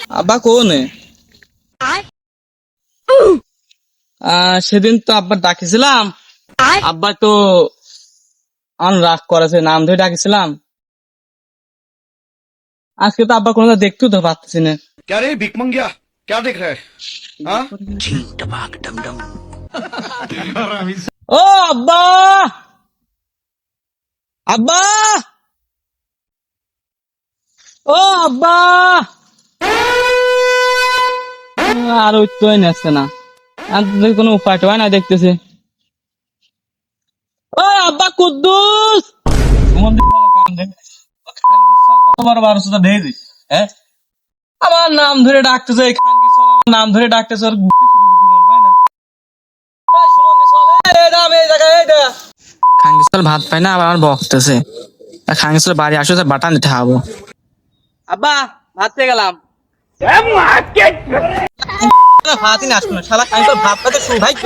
আব্বা কোন? সেদিন তো আব্বা ডাকিছিলাম, আব্বা তো রাগ করেছে, নাম ধরে ডাকিছিলাম। আজকে তো আব্বা কোনো দেখতেও তো পাচ্ছি না। क्या रे भिक मंगिया क्या देख रहा है हाँ ও আব্বা, আব্বা, ও আব্বা, আর উঠতেই নাচছে না। আর যদি কোনো উপায় হয় না দেখতেছি। ও আব্বা কুদ্দুস, কতবার বারোশো ঢেকে দিস, হ্যাঁ? আমার নাম ধরে ডাকতেছে, খান কি চল, আমার নাম ধরে ডাকতেছে, ওর মন পায় না। খাঙ্গিসল ভাত পাই না, আবার আমার বকতেছে। খাঙ্গিসল বাড়ি আসো, বাটান দিতে হবো। আব্বা ভাত পেয়ে গেলাম। ভাতই না আসলো, শালা খাঙ্গিসল ভাত পাতে সৌভাগ্য।